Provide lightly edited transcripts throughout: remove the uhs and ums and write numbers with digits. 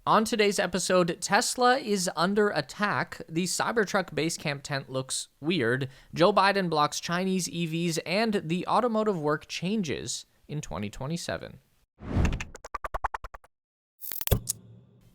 On today's episode, Tesla is under attack, the Cybertruck Basecamp tent looks weird, Joe Biden blocks Chinese EVs, and the automotive work changes in 2027.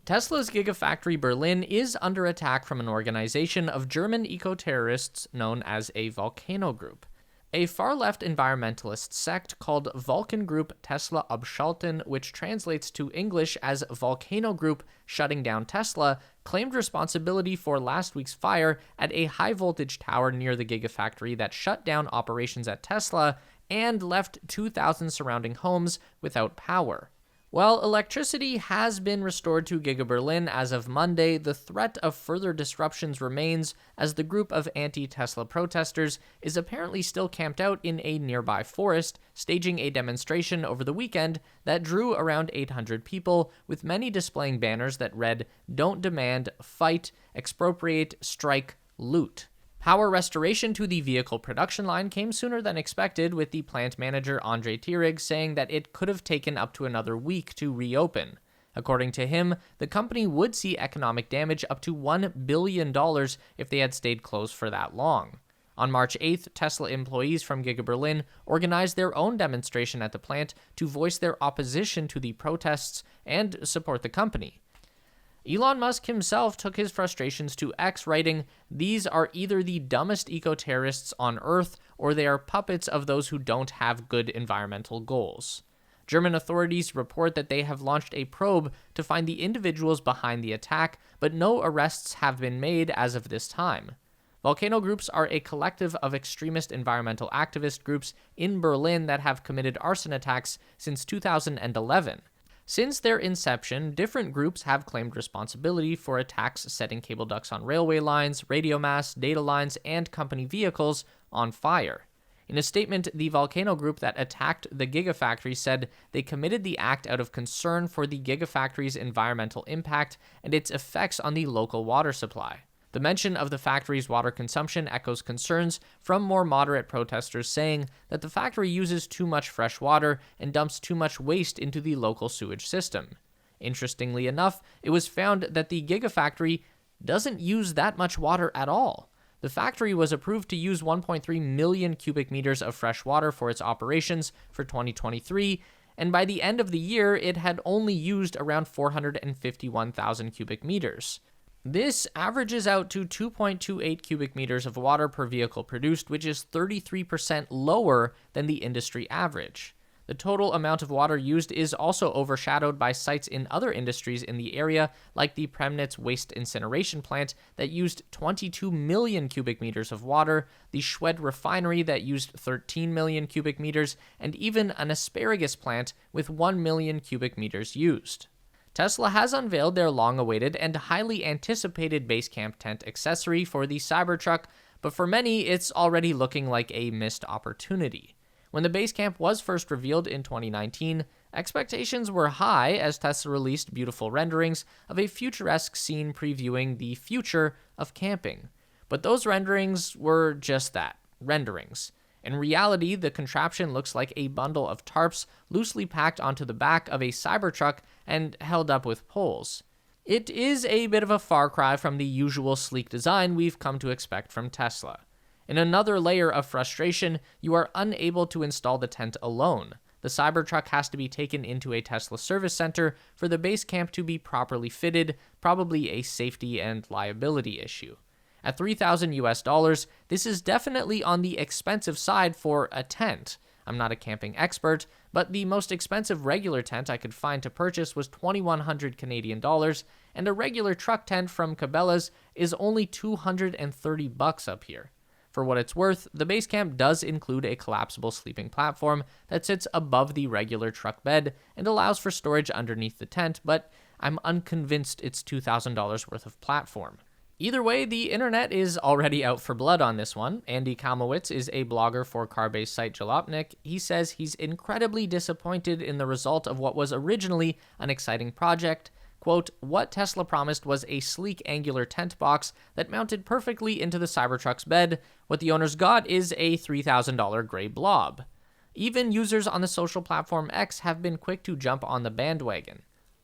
Tesla's Gigafactory Berlin is under attack from an organization of German eco-terrorists known as a Volcano Group. A far-left environmentalist sect called Vulcan Group Tesla Abschalten, which translates to English as Volcano Group Shutting Down Tesla, claimed responsibility for last week's fire at a high-voltage tower near the Gigafactory that shut down operations at Tesla and left 2,000 surrounding homes without power. While electricity has been restored to Giga Berlin as of Monday, the threat of further disruptions remains as the group of anti-Tesla protesters is apparently still camped out in a nearby forest, staging a demonstration over the weekend that drew around 800 people, with many displaying banners that read, "Don't demand, fight, expropriate, strike, loot." Power restoration to the vehicle production line came sooner than expected, with the plant manager Andre Tierig saying that it could have taken up to another week to reopen. According to him, the company would see economic damage up to $1 billion if they had stayed closed for that long. On March 8th, Tesla employees from Giga Berlin organized their own demonstration at the plant to voice their opposition to the protests and support the company. Elon Musk himself took his frustrations to X, writing, "These are either the dumbest eco-terrorists on Earth, or they are puppets of those who don't have good environmental goals." German authorities report that they have launched a probe to find the individuals behind the attack, but no arrests have been made as of this time. Volcano groups are a collective of extremist environmental activist groups in Berlin that have committed arson attacks since 2011. Since their inception, different groups have claimed responsibility for attacks setting cable ducts on railway lines, radio masts, data lines, and company vehicles on fire. In a statement, the Volcano Group that attacked the Gigafactory said they committed the act out of concern for the Gigafactory's environmental impact and its effects on the local water supply. The mention of the factory's water consumption echoes concerns from more moderate protesters saying that the factory uses too much fresh water and dumps too much waste into the local sewage system. Interestingly enough, it was found that the Gigafactory doesn't use that much water at all. The factory was approved to use 1.3 million cubic meters of fresh water for its operations for 2023, and by the end of the year, it had only used around 451,000 cubic meters. This averages out to 2.28 cubic meters of water per vehicle produced, which is 33% lower than the industry average. The total amount of water used is also overshadowed by sites in other industries in the area, like the Premnitz waste incineration plant that used 22 million cubic meters of water, the Schwed refinery that used 13 million cubic meters, and even an asparagus plant with 1 million cubic meters used. Tesla has unveiled their long-awaited and highly anticipated Basecamp tent accessory for the Cybertruck, but for many, it's already looking like a missed opportunity. When the Basecamp was first revealed in 2019, expectations were high as Tesla released beautiful renderings of a futuresque scene previewing the future of camping. But those renderings were just that, renderings. In reality, the contraption looks like a bundle of tarps loosely packed onto the back of a Cybertruck and held up with poles. It is a bit of a far cry from the usual sleek design we've come to expect from Tesla. In another layer of frustration, you are unable to install the tent alone. The Cybertruck has to be taken into a Tesla service center for the Basecamp to be properly fitted, probably a safety and liability issue. At $3,000 US, this is definitely on the expensive side for a tent. I'm not a camping expert, but the most expensive regular tent I could find to purchase was $2,100 Canadian dollars, and a regular truck tent from Cabela's is only $230 up here. For what it's worth, the Basecamp does include a collapsible sleeping platform that sits above the regular truck bed and allows for storage underneath the tent, but I'm unconvinced it's $2,000 worth of platform. Either way, the internet is already out for blood on this one. Andy Kalmowitz is a blogger for car-based site Jalopnik. He says he's incredibly disappointed in the result of what was originally an exciting project. Quote, "What Tesla promised was a sleek angular tent box that mounted perfectly into the Cybertruck's bed. What the owners got is a $3,000 gray blob." Even users on the social platform X have been quick to jump on the bandwagon.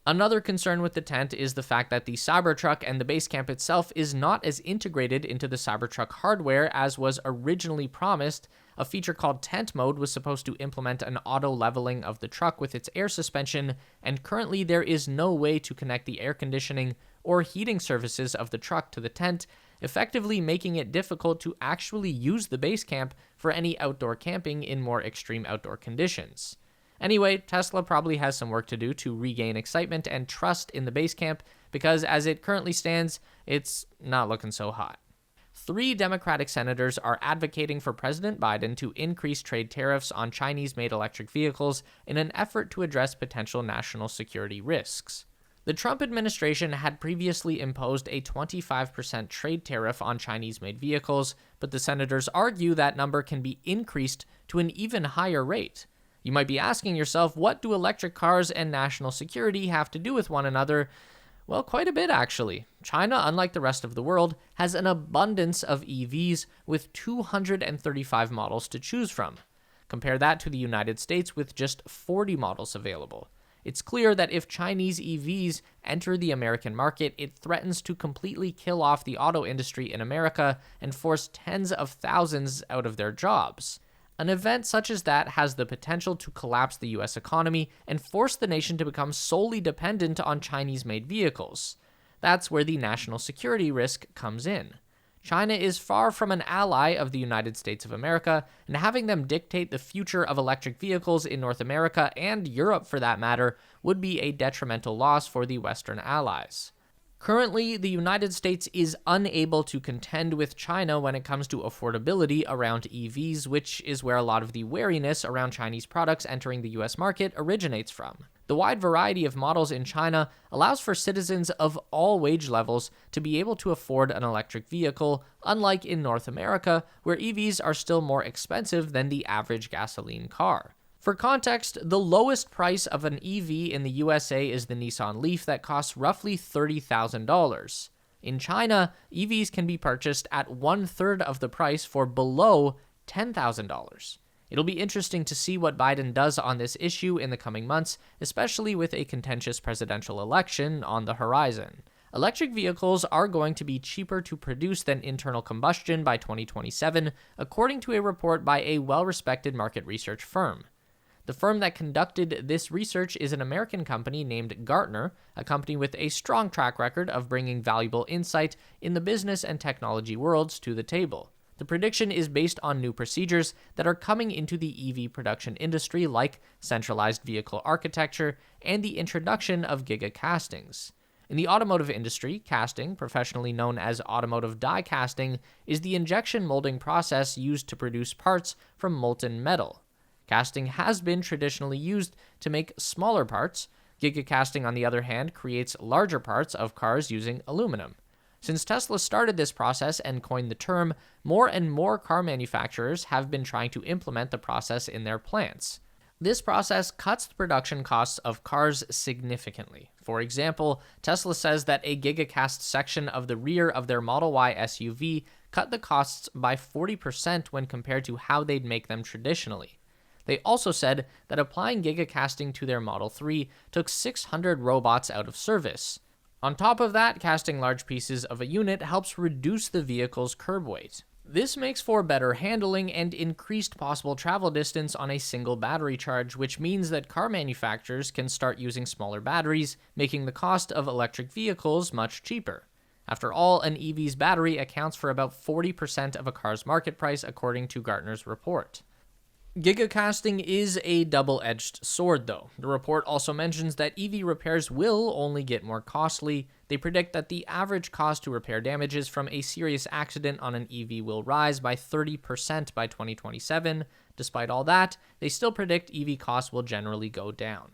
Another concern with the tent is the fact that the Cybertruck and the Basecamp itself is not as integrated into the Cybertruck hardware as was originally promised. A feature called Tent Mode was supposed to implement an auto leveling of the truck with its air suspension, and currently there is no way to connect the air conditioning or heating services of the truck to the tent, effectively making it difficult to actually use the Basecamp for any outdoor camping in more extreme outdoor conditions. Anyway, Tesla probably has some work to do to regain excitement and trust in the Basecamp, because as it currently stands, it's not looking so hot. 3 Democratic senators are advocating for President Biden to increase trade tariffs on Chinese-made electric vehicles in an effort to address potential national security risks. The Trump administration had previously imposed a 25% trade tariff on Chinese-made vehicles, but the senators argue that number can be increased to an even higher rate. You might be asking yourself, what do electric cars and national security have to do with one another? Well, quite a bit, actually. China, unlike the rest of the world, has an abundance of EVs with 235 models to choose from. Compare that to the United States with just 40 models available. It's clear that if Chinese EVs enter the American market, it threatens to completely kill off the auto industry in America and force tens of thousands out of their jobs. An event such as that has the potential to collapse the US economy and force the nation to become solely dependent on Chinese-made vehicles. That's where the national security risk comes in. China is far from an ally of the United States of America, and having them dictate the future of electric vehicles in North America, and Europe for that matter, would be a detrimental loss for the Western allies. Currently, the United States is unable to contend with China when it comes to affordability around EVs, which is where a lot of the wariness around Chinese products entering the US market originates from. The wide variety of models in China allows for citizens of all wage levels to be able to afford an electric vehicle, unlike in North America, where EVs are still more expensive than the average gasoline car. For context, the lowest price of an EV in the USA is the Nissan Leaf that costs roughly $30,000. In China, EVs can be purchased at 1/3 of the price for below $10,000. It'll be interesting to see what Biden does on this issue in the coming months, especially with a contentious presidential election on the horizon. Electric vehicles are going to be cheaper to produce than internal combustion by 2027, according to a report by a well-respected market research firm. The firm that conducted this research is an American company named Gartner, a company with a strong track record of bringing valuable insight in the business and technology worlds to the table. The prediction is based on new procedures that are coming into the EV production industry, like centralized vehicle architecture and the introduction of Giga castings. In the automotive industry, casting, professionally known as automotive die casting, is the injection molding process used to produce parts from molten metal. Casting has been traditionally used to make smaller parts. Giga casting, on the other hand, creates larger parts of cars using aluminum. Since Tesla started this process and coined the term, more and more car manufacturers have been trying to implement the process in their plants. This process cuts the production costs of cars significantly. For example, Tesla says that a gigacast section of the rear of their Model Y SUV cut the costs by 40% when compared to how they'd make them traditionally. They also said that applying gigacasting to their Model 3 took 600 robots out of service. On top of that, casting large pieces of a unit helps reduce the vehicle's curb weight. This makes for better handling and increased possible travel distance on a single battery charge, which means that car manufacturers can start using smaller batteries, making the cost of electric vehicles much cheaper. After all, an EV's battery accounts for about 40% of a car's market price, according to Gartner's report. Gigacasting is a double-edged sword, though. The report also mentions that EV repairs will only get more costly. They predict that the average cost to repair damages from a serious accident on an EV will rise by 30% by 2027. Despite all that, they still predict EV costs will generally go down.